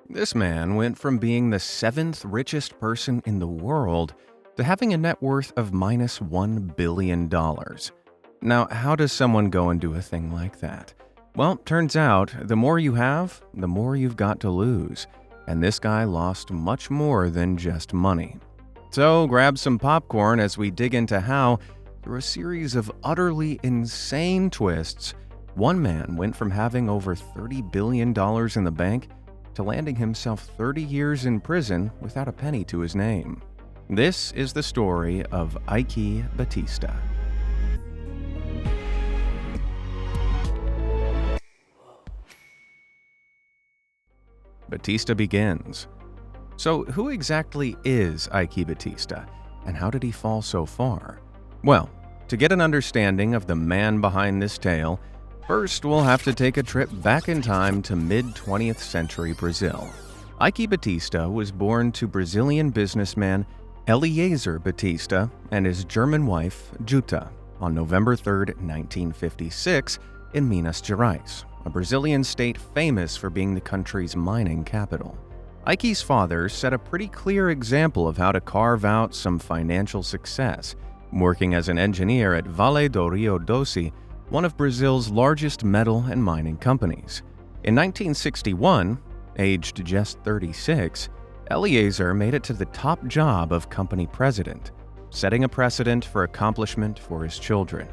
This man went from being the seventh richest person in the world to having a net worth of minus $1 billion. Now, how does someone go and do a thing like that? Well, turns out the more you have, the more you've got to lose. And this guy lost much more than just money. So grab some popcorn as we dig into how, through a series of utterly insane twists, one man went from having over $30 billion in the bank to landing himself 30 years in prison without a penny to his name. This is the story of Ike Batista. Batista begins. So who exactly is Ike Batista, and how did he fall so far? Well, to get an understanding of the man behind this tale, first we'll have to take a trip back in time to mid-20th century Brazil. Ike Batista was born to Brazilian businessman Eliezer Batista and his German wife, Juta, on November 3, 1956, in Minas Gerais, a Brazilian state famous for being the country's mining capital. Ike's father set a pretty clear example of how to carve out some financial success, working as an engineer at Vale do Rio Doce, one of Brazil's largest metal and mining companies. In 1961, aged just 36, Eliezer made it to the top job of company president, setting a precedent for accomplishment for his children.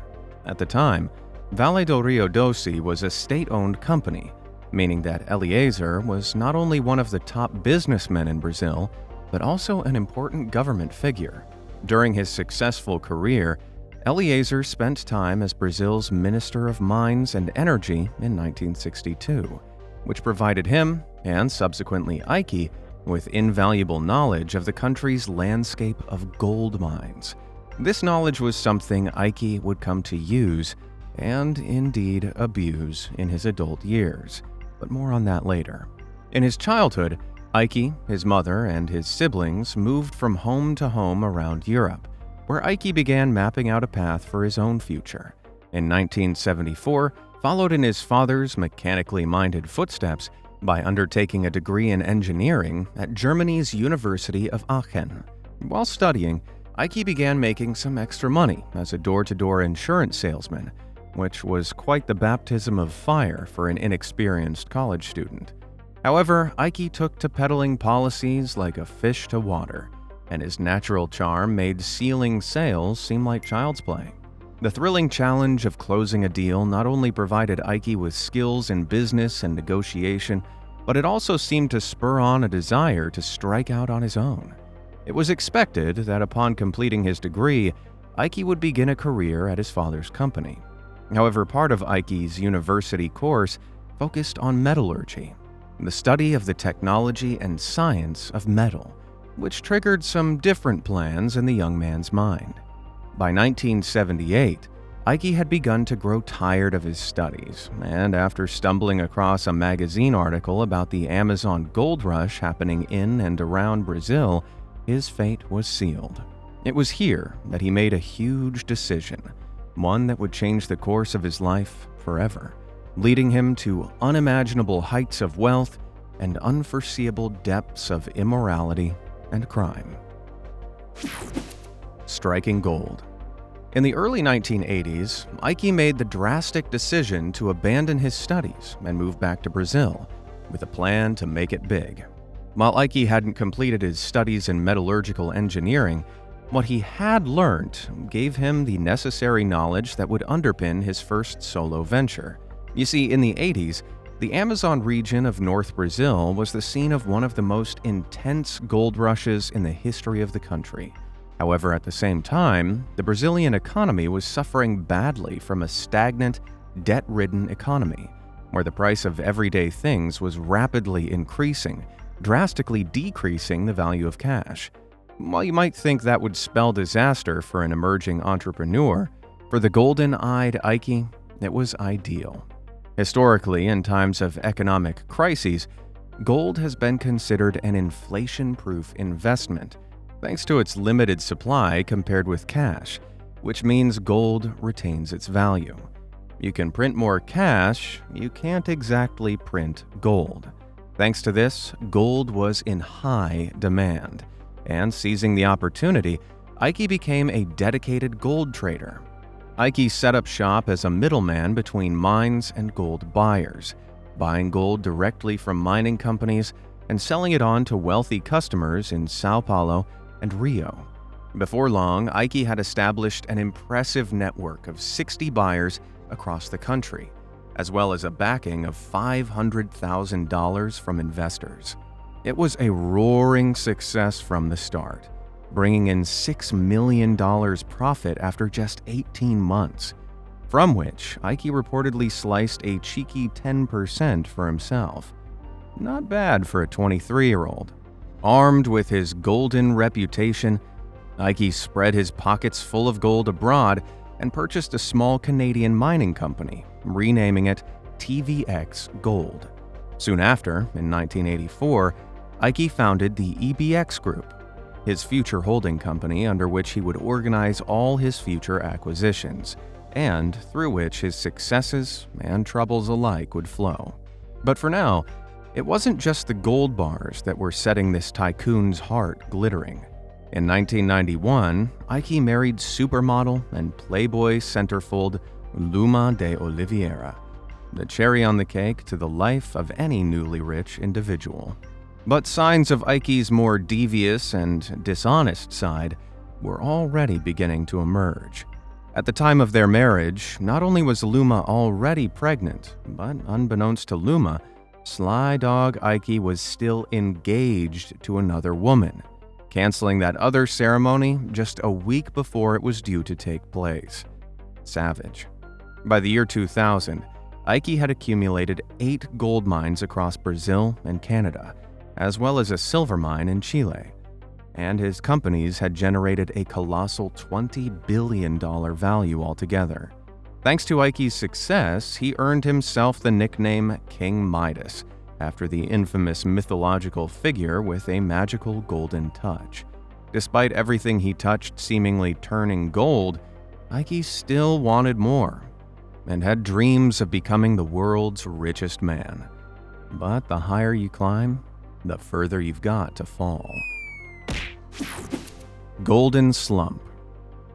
At the time, Vale do Rio Doce was a state-owned company, meaning that Eliezer was not only one of the top businessmen in Brazil, but also an important government figure. During his successful career, Eliezer spent time as Brazil's Minister of Mines and Energy in 1962, which provided him, and subsequently Ike, with invaluable knowledge of the country's landscape of gold mines. This knowledge was something Ike would come to use and indeed abuse in his adult years, but more on that later. In his childhood, Ike, his mother, and his siblings moved from home to home around Europe, where Ike began mapping out a path for his own future. In 1974, followed in his father's mechanically minded footsteps by undertaking a degree in engineering at Germany's University of Aachen. While studying, Ike began making some extra money as a door-to-door insurance salesman, which was quite the baptism of fire for an inexperienced college student. However, Ike took to peddling policies like a fish to water, and his natural charm made sealing sales seem like child's play. The thrilling challenge of closing a deal not only provided Ike with skills in business and negotiation, but it also seemed to spur on a desire to strike out on his own. It was expected that upon completing his degree, Ike would begin a career at his father's company. However, part of Ike's university course focused on metallurgy, the study of the technology and science of metal, which triggered some different plans in the young man's mind. By 1978, Ike had begun to grow tired of his studies, and after stumbling across a magazine article about the Amazon gold rush happening in and around Brazil, his fate was sealed. It was here that he made a huge decision, one that would change the course of his life forever, leading him to unimaginable heights of wealth and unforeseeable depths of immorality and crime. Striking gold. In the early 1980s, Ike made the drastic decision to abandon his studies and move back to Brazil, with a plan to make it big. While Ike hadn't completed his studies in metallurgical engineering, what he had learned gave him the necessary knowledge that would underpin his first solo venture. You see, in the 80s, the Amazon region of North Brazil was the scene of one of the most intense gold rushes in the history of the country. However, at the same time, the Brazilian economy was suffering badly from a stagnant, debt-ridden economy, where the price of everyday things was rapidly increasing, drastically decreasing the value of cash. While you might think that would spell disaster for an emerging entrepreneur, for the golden-eyed Ike, it was ideal. Historically, in times of economic crises, gold has been considered an inflation-proof investment, thanks to its limited supply compared with cash, which means gold retains its value. You can print more cash, you can't exactly print gold. Thanks to this, gold was in high demand, and seizing the opportunity, Ike became a dedicated gold trader. Ike set up shop as a middleman between mines and gold buyers, buying gold directly from mining companies and selling it on to wealthy customers in Sao Paulo and Rio. Before long, Ike had established an impressive network of 60 buyers across the country, as well as a backing of $500,000 from investors. It was a roaring success from the start, bringing in $6 million profit after just 18 months, from which Ike reportedly sliced a cheeky 10% for himself. Not bad for a 23-year-old. Armed with his golden reputation, Ike spread his pockets full of gold abroad and purchased a small Canadian mining company, renaming it TVX Gold. Soon after, in 1984, Ike founded the EBX Group, his future holding company under which he would organize all his future acquisitions, and through which his successes and troubles alike would flow. But for now, it wasn't just the gold bars that were setting this tycoon's heart glittering. In 1991, Ike married supermodel and Playboy centerfold Luma de Oliveira, the cherry on the cake to the life of any newly rich individual. But signs of Ike's more devious and dishonest side were already beginning to emerge. At the time of their marriage, not only was Luma already pregnant, but unbeknownst to Luma, Sly Dog Ike was still engaged to another woman, canceling that other ceremony just a week before it was due to take place. Savage. By the year 2000, Ike had accumulated 8 gold mines across Brazil and Canada, as well as a silver mine in Chile, and his companies had generated a colossal $20 billion value altogether. Thanks to Ike's success, he earned himself the nickname King Midas, after the infamous mythological figure with a magical golden touch. Despite everything he touched seemingly turning gold, Ike still wanted more, and had dreams of becoming the world's richest man. But the higher you climb, the further you've got to fall. Golden Slump.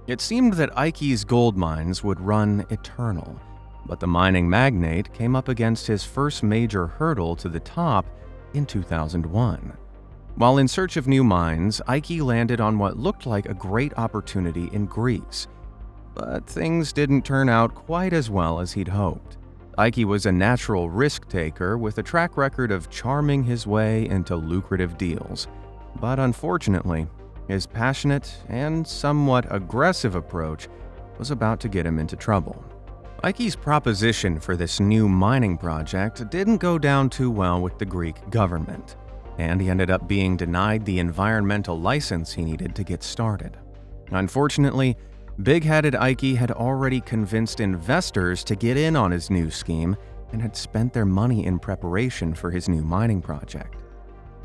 It seemed that Ike's gold mines would run eternal, but the mining magnate came up against his first major hurdle to the top in 2001. While in search of new mines, Ike landed on what looked like a great opportunity in Greece. But things didn't turn out quite as well as he'd hoped. Ike was a natural risk-taker with a track record of charming his way into lucrative deals. But unfortunately, his passionate and somewhat aggressive approach was about to get him into trouble. Ike's proposition for this new mining project didn't go down too well with the Greek government, and he ended up being denied the environmental license he needed to get started. Unfortunately, big-headed Ike had already convinced investors to get in on his new scheme and had spent their money in preparation for his new mining project.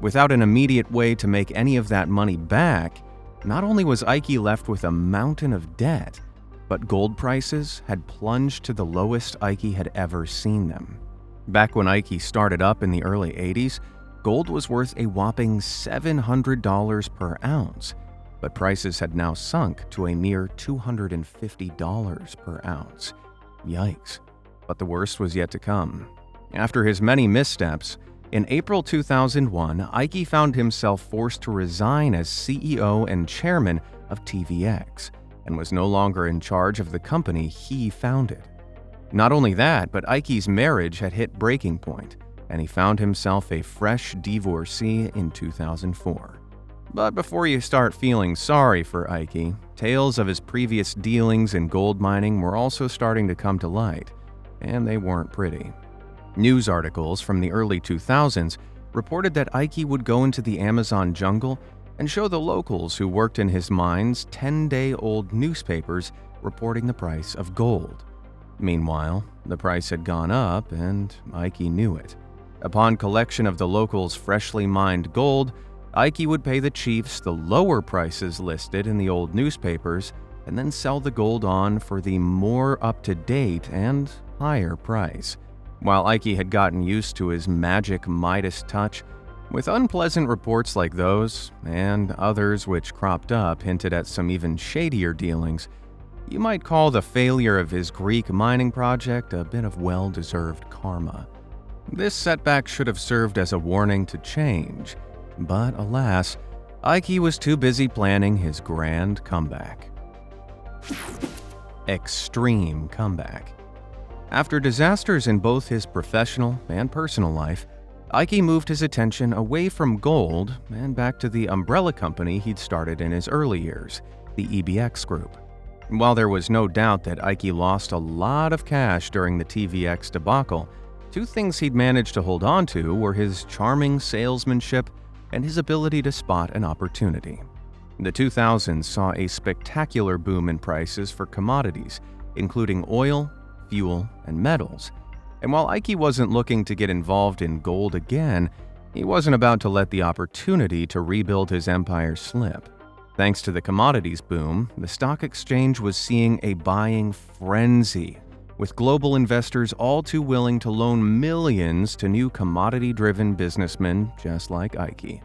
Without an immediate way to make any of that money back, not only was Ike left with a mountain of debt, but gold prices had plunged to the lowest Ike had ever seen them. Back when Ike started up in the early 80s, gold was worth a whopping $700 per ounce, but prices had now sunk to a mere $250 per ounce. Yikes. But the worst was yet to come. After his many missteps, in April 2001, Ike found himself forced to resign as CEO and chairman of TVX, and was no longer in charge of the company he founded. Not only that, but Ike's marriage had hit breaking point, and he found himself a fresh divorcee in 2004. But before you start feeling sorry for Ike, tales of his previous dealings in gold mining were also starting to come to light, and they weren't pretty. News articles from the early 2000s reported that Ike would go into the Amazon jungle and show the locals who worked in his mines 10-day-old newspapers reporting the price of gold. Meanwhile, the price had gone up, and Ike knew it. Upon collection of the locals' freshly mined gold, Ike would pay the chiefs the lower prices listed in the old newspapers and then sell the gold on for the more up-to-date and higher price. While Ike had gotten used to his magic Midas touch, with unpleasant reports like those, and others which cropped up hinted at some even shadier dealings, you might call the failure of his Greek mining project a bit of well-deserved karma. This setback should have served as a warning to change, but alas, Ike was too busy planning his grand comeback. Extreme comeback. After disasters in both his professional and personal life, Ike moved his attention away from gold and back to the umbrella company he'd started in his early years, the EBX Group. While there was no doubt that Ike lost a lot of cash during the TVX debacle, two things he'd managed to hold on to were his charming salesmanship and his ability to spot an opportunity. The 2000s saw a spectacular boom in prices for commodities, including oil, fuel, and metals. And while Ike wasn't looking to get involved in gold again, he wasn't about to let the opportunity to rebuild his empire slip. Thanks to the commodities boom, the stock exchange was seeing a buying frenzy, with global investors all too willing to loan millions to new commodity-driven businessmen just like Ike.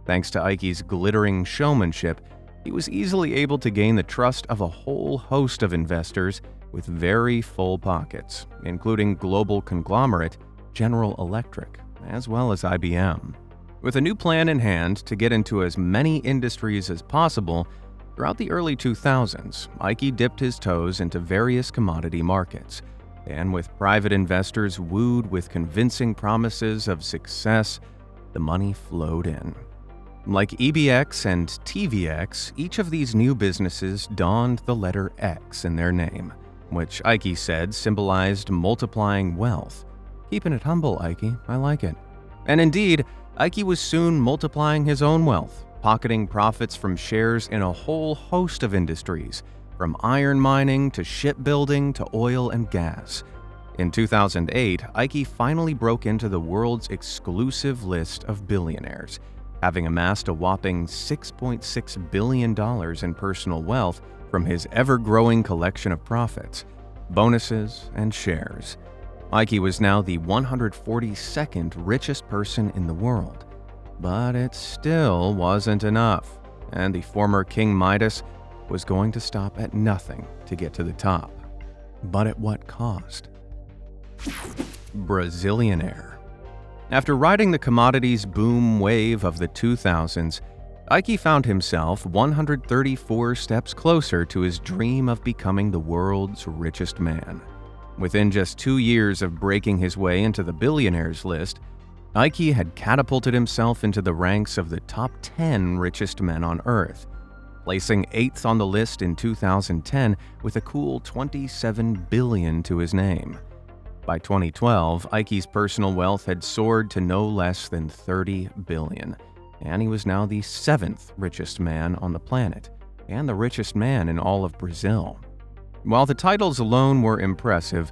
Thanks to Ike's glittering showmanship, he was easily able to gain the trust of a whole host of investors with very full pockets, including global conglomerate General Electric, as well as IBM. With a new plan in hand to get into as many industries as possible, throughout the early 2000s, Ike dipped his toes into various commodity markets, and with private investors wooed with convincing promises of success, the money flowed in. Like EBX and TVX, each of these new businesses donned the letter X in their name, which Ike said symbolized multiplying wealth. Keeping it humble, Ike, I like it. And indeed, Ike was soon multiplying his own wealth, pocketing profits from shares in a whole host of industries, from iron mining to shipbuilding to oil and gas. In 2008, Ike finally broke into the world's exclusive list of billionaires, having amassed a whopping $6.6 billion in personal wealth from his ever-growing collection of profits, bonuses, and shares. Ike was now the 142nd richest person in the world. But it still wasn't enough, and the former King Midas was going to stop at nothing to get to the top. But at what cost? Brazilianaire. After riding the commodities boom wave of the 2000s, Ike found himself 134 steps closer to his dream of becoming the world's richest man. Within just 2 years of breaking his way into the billionaires list, Ike had catapulted himself into the ranks of the top 10 richest men on Earth, placing 8th on the list in 2010 with a cool $27 billion to his name. By 2012, Ike's personal wealth had soared to no less than $30 billion, and he was now the 7th richest man on the planet, and the richest man in all of Brazil. While the titles alone were impressive,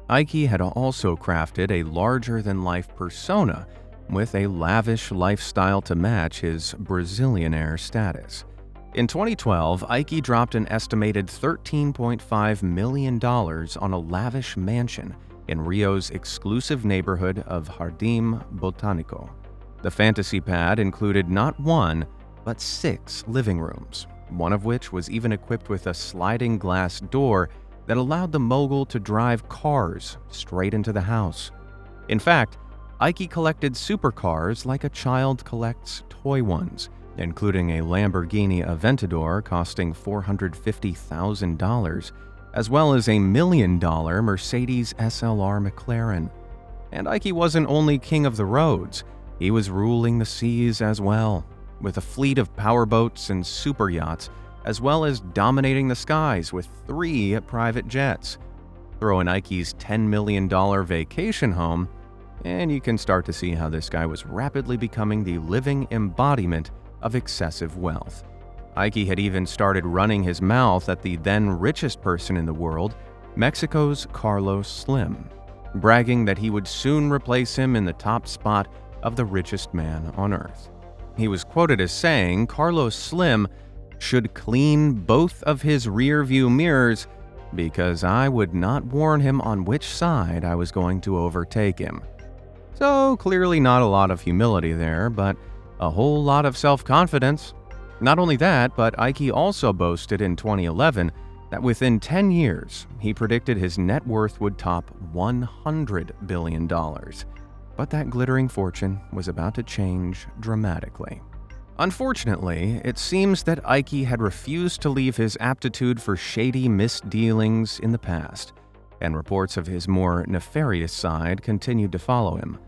Ike had also crafted a larger-than-life persona with a lavish lifestyle to match his Brazilianaire status. In 2012, Ike dropped an estimated $13.5 million on a lavish mansion in Rio's exclusive neighborhood of Jardim Botânico. The fantasy pad included not 1, but 6 living rooms, one of which was even equipped with a sliding glass door that allowed the mogul to drive cars straight into the house. In fact, Ike collected supercars like a child collects toy ones, including a Lamborghini Aventador costing $450,000, as well as a $1 million Mercedes SLR McLaren. And Ike wasn't only king of the roads, he was ruling the seas as well, with a fleet of powerboats and super yachts, as well as dominating the skies with 3 private jets. Throw in Ike's $10 million vacation home, and you can start to see how this guy was rapidly becoming the living embodiment of excessive wealth. Ike had even started running his mouth at the then richest person in the world, Mexico's Carlos Slim, bragging that he would soon replace him in the top spot of the richest man on Earth. He was quoted as saying Carlos Slim should clean both of his rear-view mirrors because I would not warn him on which side I was going to overtake him. So clearly not a lot of humility there, but a whole lot of self-confidence. Not only that, but Ike also boasted in 2011 that within 10 years, he predicted his net worth would top $100 billion. But that glittering fortune was about to change dramatically. Unfortunately, it seems that Ike had refused to leave his aptitude for shady misdealings in the past, and reports of his more nefarious side continued to follow him.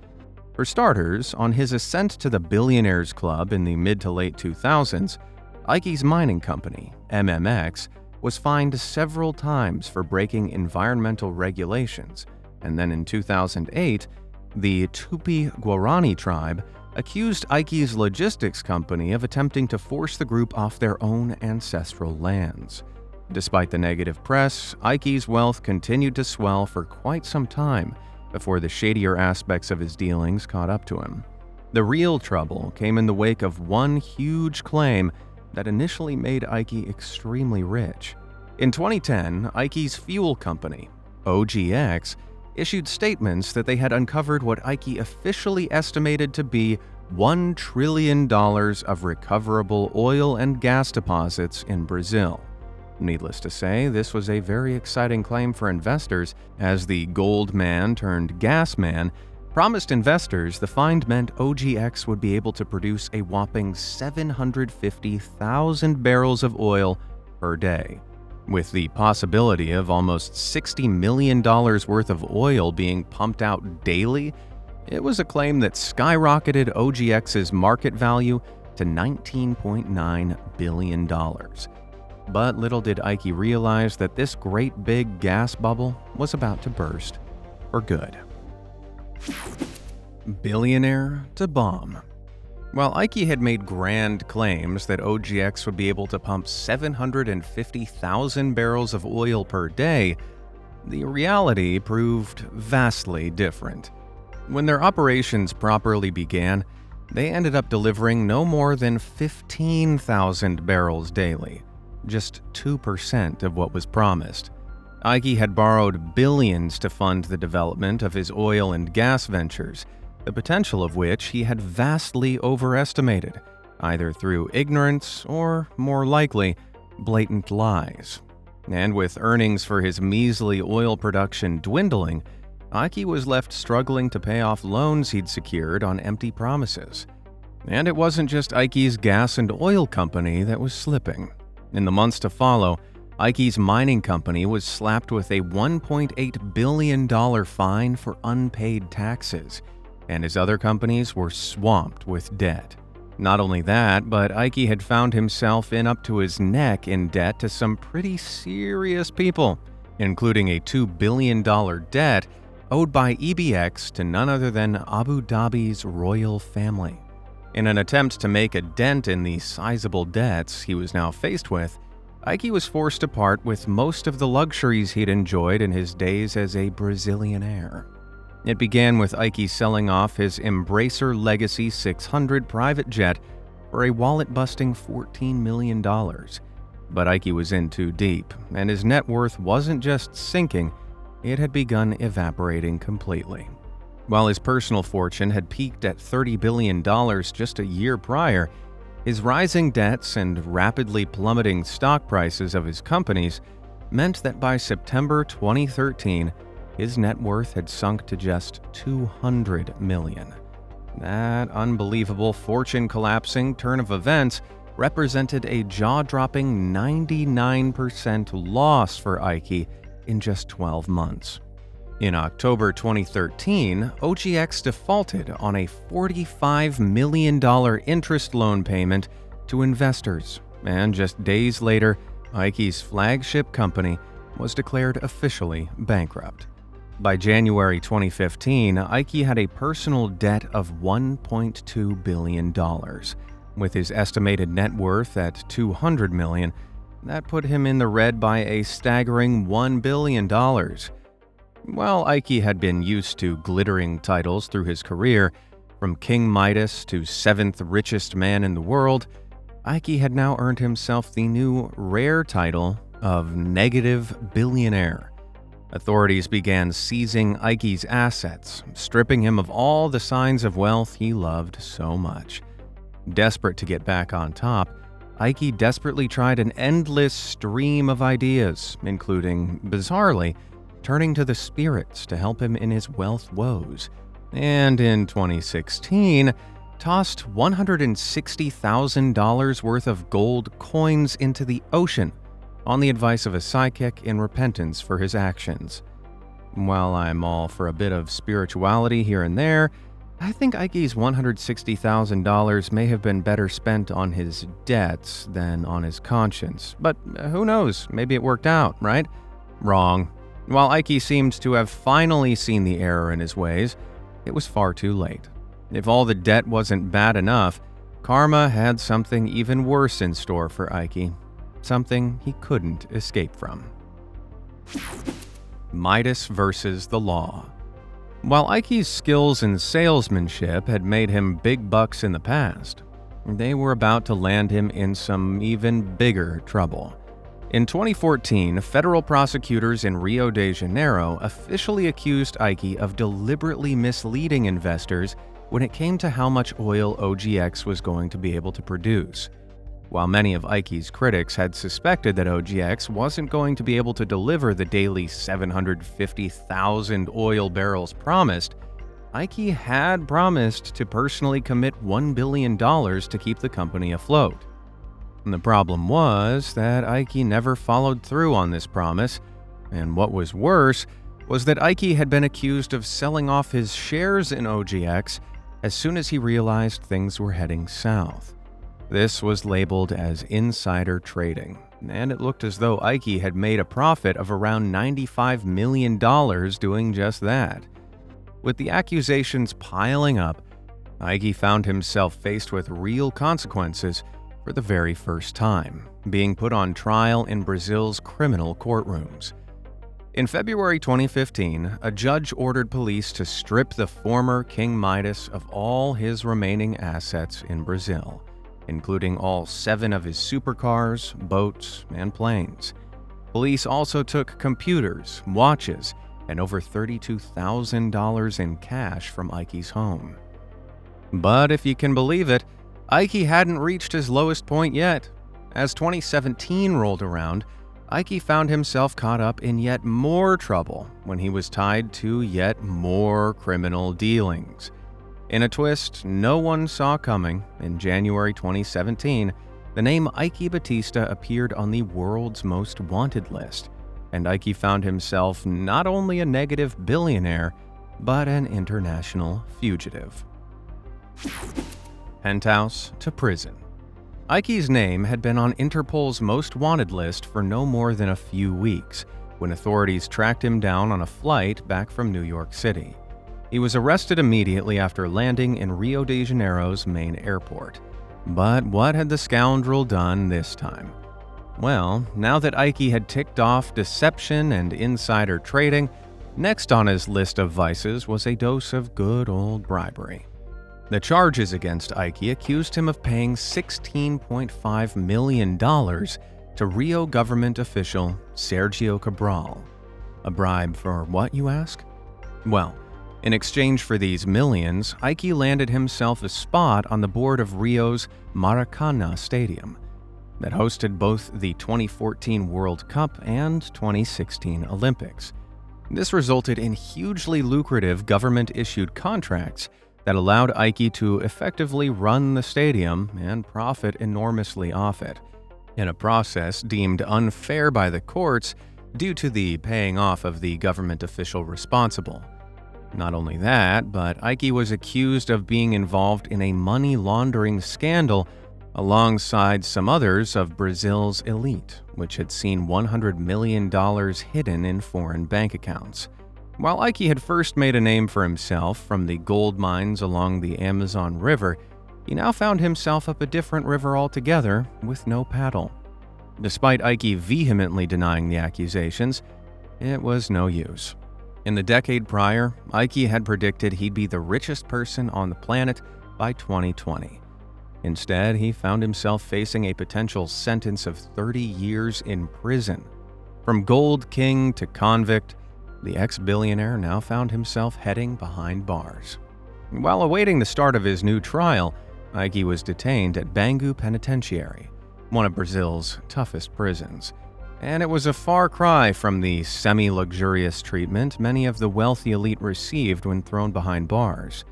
For starters, on his ascent to the Billionaires Club in the mid to late 2000s, Ike's mining company, MMX, was fined several times for breaking environmental regulations, and then in 2008, the Tupi-Guarani tribe accused Ike's logistics company of attempting to force the group off their own ancestral lands. Despite the negative press, Ike's wealth continued to swell for quite some time before the shadier aspects of his dealings caught up to him. The real trouble came in the wake of one huge claim that initially made Ike extremely rich. In 2010, Ike's fuel company, OGX, issued statements that they had uncovered what Ike officially estimated to be $1 trillion of recoverable oil and gas deposits in Brazil. Needless to say, this was a very exciting claim for investors, as the gold man turned gas man promised investors the find meant OGX would be able to produce a whopping 750,000 barrels of oil per day. With the possibility of almost $60 million worth of oil being pumped out daily, it was a claim that skyrocketed OGX's market value to $19.9 billion. But little did Ike realize that this great big gas bubble was about to burst for good. Billionaire to bomb. While Ike had made grand claims that OGX would be able to pump 750,000 barrels of oil per day, the reality proved vastly different. When their operations properly began, they ended up delivering no more than 15,000 barrels daily, just 2% of what was promised. Ike had borrowed billions to fund the development of his oil and gas ventures, the potential of which he had vastly overestimated, either through ignorance or, more likely, blatant lies. And with earnings for his measly oil production dwindling, Ike was left struggling to pay off loans he'd secured on empty promises. And it wasn't just Ike's gas and oil company that was slipping. In the months to follow, Ike's mining company was slapped with a $1.8 billion fine for unpaid taxes, and his other companies were swamped with debt. Not only that, but Ike had found himself in up to his neck in debt to some pretty serious people, including a $2 billion debt owed by EBX to none other than Abu Dhabi's royal family. In an attempt to make a dent in the sizable debts he was now faced with, Ike was forced to part with most of the luxuries he'd enjoyed in his days as a Brazilianaire. It began with Ike selling off his Embracer Legacy 600 private jet for a wallet-busting $14 million. But Ike was in too deep, and his net worth wasn't just sinking, it had begun evaporating completely. While his personal fortune had peaked at $30 billion just a year prior, his rising debts and rapidly plummeting stock prices of his companies meant that by September 2013, his net worth had sunk to just $200 million. That unbelievable fortune-collapsing turn of events represented a jaw-dropping 99% loss for Ike in just 12 months. In October 2013, OGX defaulted on a $45 million interest loan payment to investors, and just days later, Ike's flagship company was declared officially bankrupt. By January 2015, Ike had a personal debt of $1.2 billion. With his estimated net worth at $200 million, that put him in the red by a staggering $1 billion. While Ike had been used to glittering titles through his career, from King Midas to 7th richest man in the world, Ike had now earned himself the new rare title, of negative billionaire. Authorities began seizing Ike's assets, stripping him of all the signs of wealth he loved so much. Desperate to get back on top, Ike desperately tried an endless stream of ideas, including, bizarrely, turning to the spirits to help him in his wealth woes. And in 2016, tossed $160,000 worth of gold coins into the ocean on the advice of a psychic in repentance for his actions. While I'm all for a bit of spirituality here and there, I think Ike's $160,000 may have been better spent on his debts than on his conscience. But who knows? Maybe it worked out, right? Wrong. While Ike seemed to have finally seen the error in his ways, it was far too late. If all the debt wasn't bad enough, karma had something even worse in store for Ike. Something he couldn't escape from. Midas versus the law. While Ike's skills in salesmanship had made him big bucks in the past, they were about to land him in some even bigger trouble. In 2014, federal prosecutors in Rio de Janeiro officially accused Ike of deliberately misleading investors when it came to how much oil OGX was going to be able to produce. While many of Ike's critics had suspected that OGX wasn't going to be able to deliver the daily 750,000 oil barrels promised, Ike had promised to personally commit $1 billion to keep the company afloat. And the problem was that Ike never followed through on this promise, and what was worse was that Ike had been accused of selling off his shares in OGX as soon as he realized things were heading south. This was labeled as insider trading, and it looked as though Ike had made a profit of around $95 million doing just that. With the accusations piling up, Ike found himself faced with real consequences for the very first time, being put on trial in Brazil's criminal courtrooms. In February 2015, a judge ordered police to strip the former King Midas of all his remaining assets in Brazil, including all 7 of his supercars, boats, and planes. Police also took computers, watches, and over $32,000 in cash from Ike's home. But if you can believe it, Ike hadn't reached his lowest point yet. As 2017 rolled around, Ike found himself caught up in yet more trouble when he was tied to yet more criminal dealings. In a twist no one saw coming, in January 2017, the name Ike Batista appeared on the world's most wanted list, and Ike found himself not only a negative billionaire, but an international fugitive. Penthouse to prison. Ike's name had been on Interpol's most wanted list for no more than a few weeks, when authorities tracked him down on a flight back from New York City. He was arrested immediately after landing in Rio de Janeiro's main airport. But what had the scoundrel done this time? Well, now that Ike had ticked off deception and insider trading, next on his list of vices was a dose of good old bribery. The charges against Ike accused him of paying $16.5 million to Rio government official Sergio Cabral. A bribe for what, you ask? Well, in exchange for these millions, Ike landed himself a spot on the board of Rio's Maracana Stadium that hosted both the 2014 World Cup and 2016 Olympics. This resulted in hugely lucrative government-issued contracts that allowed Ike to effectively run the stadium and profit enormously off it, in a process deemed unfair by the courts due to the paying off of the government official responsible. Not only that, but Ike was accused of being involved in a money laundering scandal alongside some others of Brazil's elite, which had seen $100 million hidden in foreign bank accounts. While Ike had first made a name for himself from the gold mines along the Amazon River, he now found himself up a different river altogether with no paddle. Despite Ike vehemently denying the accusations, it was no use. In the decade prior, Ike had predicted he'd be the richest person on the planet by 2020. Instead, he found himself facing a potential sentence of 30 years in prison. From gold king to convict, the ex-billionaire now found himself heading behind bars. While awaiting the start of his new trial, Ike was detained at Bangu Penitentiary, one of Brazil's toughest prisons. And it was a far cry from the semi-luxurious treatment many of the wealthy elite received when thrown behind bars.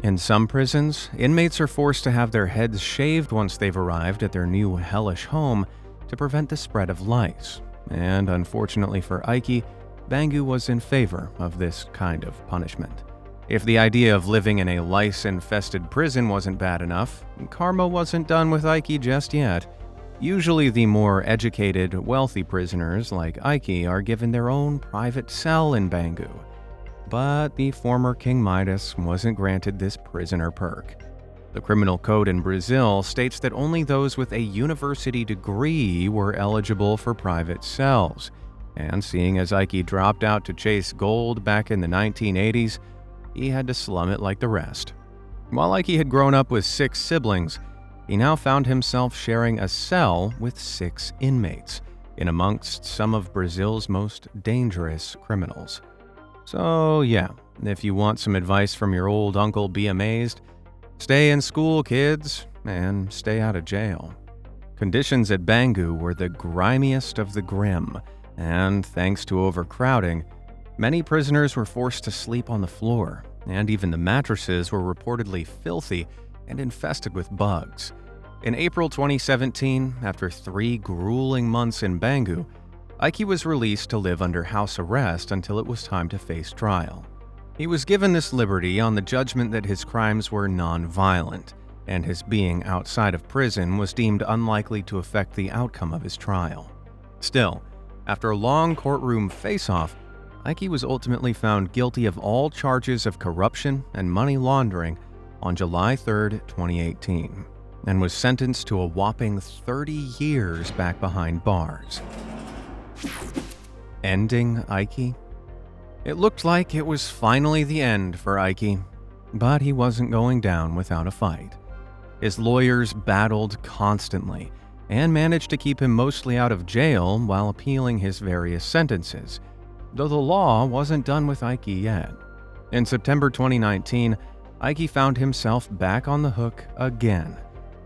In some prisons, inmates are forced to have their heads shaved once they've arrived at their new hellish home to prevent the spread of lice. And unfortunately for Ike, Bangu was in favor of this kind of punishment. If the idea of living in a lice-infested prison wasn't bad enough, karma wasn't done with Ike just yet. Usually the more educated, wealthy prisoners like Ike are given their own private cell in Bangu. But the former King Midas wasn't granted this prisoner perk. The criminal code in Brazil states that only those with a university degree were eligible for private cells, and seeing as Ike dropped out to chase gold back in the 1980s, he had to slum it like the rest. While Ike had grown up with 6 siblings, he now found himself sharing a cell with 6 inmates, in amongst some of Brazil's most dangerous criminals. So yeah, if you want some advice from your old uncle, be amazed. Stay in school, kids, and stay out of jail. Conditions at Bangu were the grimiest of the grim, and thanks to overcrowding, many prisoners were forced to sleep on the floor, and even the mattresses were reportedly filthy and infested with bugs. In April 2017, after 3 grueling months in Bangu, Ike was released to live under house arrest until it was time to face trial. He was given this liberty on the judgment that his crimes were non-violent, and his being outside of prison was deemed unlikely to affect the outcome of his trial. Still, after a long courtroom face-off, Ike was ultimately found guilty of all charges of corruption and money laundering on July 3, 2018, and was sentenced to a whopping 30 years back behind bars. Ending Ike? It looked like it was finally the end for Ike, but he wasn't going down without a fight. His lawyers battled constantly and managed to keep him mostly out of jail while appealing his various sentences, though the law wasn't done with Ike yet. In September 2019, Ike found himself back on the hook again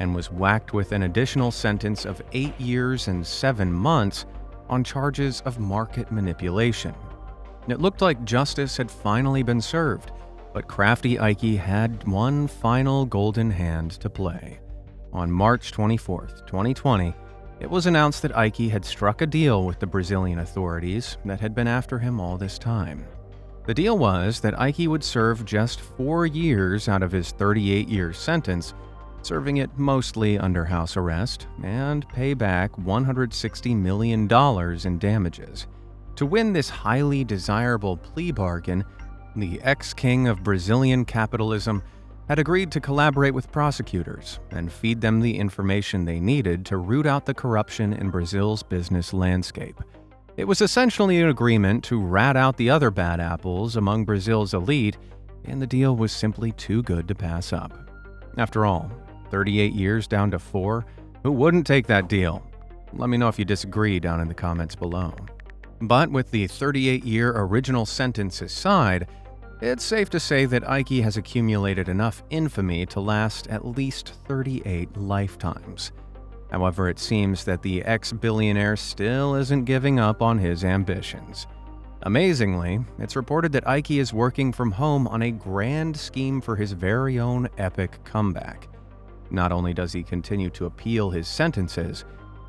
and was whacked with an additional sentence of 8 years and 7 months on charges of market manipulation. It looked like justice had finally been served, but crafty Ike had one final golden hand to play. On March 24, 2020, it was announced that Ike had struck a deal with the Brazilian authorities that had been after him all this time. The deal was that Ike would serve just 4 years out of his 38-year sentence, serving it mostly under house arrest, and pay back $160 million in damages. To win this highly desirable plea bargain, the ex-king of Brazilian capitalism had agreed to collaborate with prosecutors and feed them the information they needed to root out the corruption in Brazil's business landscape. It was essentially an agreement to rat out the other bad apples among Brazil's elite, and the deal was simply too good to pass up. After all, 38 years down to 4, who wouldn't take that deal? Let me know if you disagree down in the comments below. But with the 38-year original sentence aside, it's safe to say that Ike has accumulated enough infamy to last at least 38 lifetimes. However, it seems that the ex-billionaire still isn't giving up on his ambitions. Amazingly, it's reported that Ike is working from home on a grand scheme for his very own epic comeback. Not only does he continue to appeal his sentences,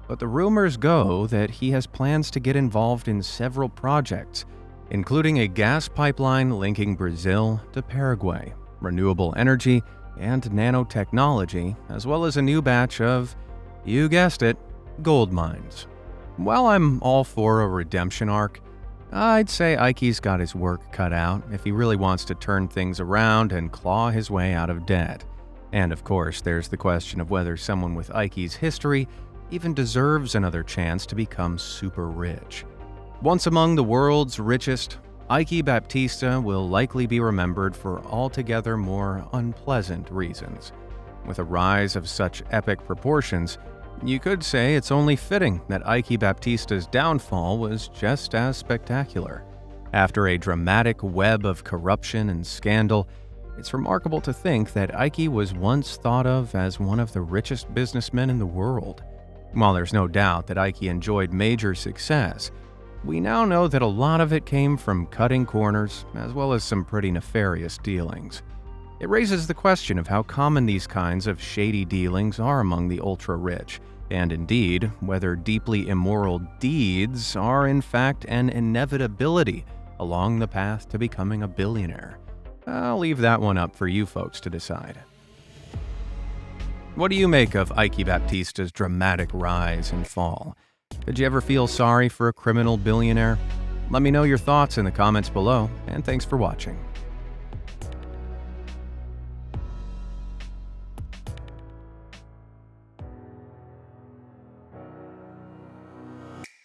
but the rumors go that he has plans to get involved in several projects, including a gas pipeline linking Brazil to Paraguay, renewable energy, and nanotechnology, as well as a new batch of, you guessed it, gold mines. While I'm all for a redemption arc, I'd say Ike's got his work cut out if he really wants to turn things around and claw his way out of debt. And of course, there's the question of whether someone with Ike's history even deserves another chance to become super rich. Once among the world's richest, Ike Baptista will likely be remembered for altogether more unpleasant reasons. With a rise of such epic proportions, you could say it's only fitting that Ike Baptista's downfall was just as spectacular. After a dramatic web of corruption and scandal, it's remarkable to think that Ike was once thought of as one of the richest businessmen in the world. While there's no doubt that Ike enjoyed major success, we now know that a lot of it came from cutting corners as well as some pretty nefarious dealings. It raises the question of how common these kinds of shady dealings are among the ultra-rich, and indeed, whether deeply immoral deeds are in fact an inevitability along the path to becoming a billionaire. I'll leave that one up for you folks to decide. What do you make of Ike Baptista's dramatic rise and fall? Did you ever feel sorry for a criminal billionaire? Let me know your thoughts in the comments below, and thanks for watching.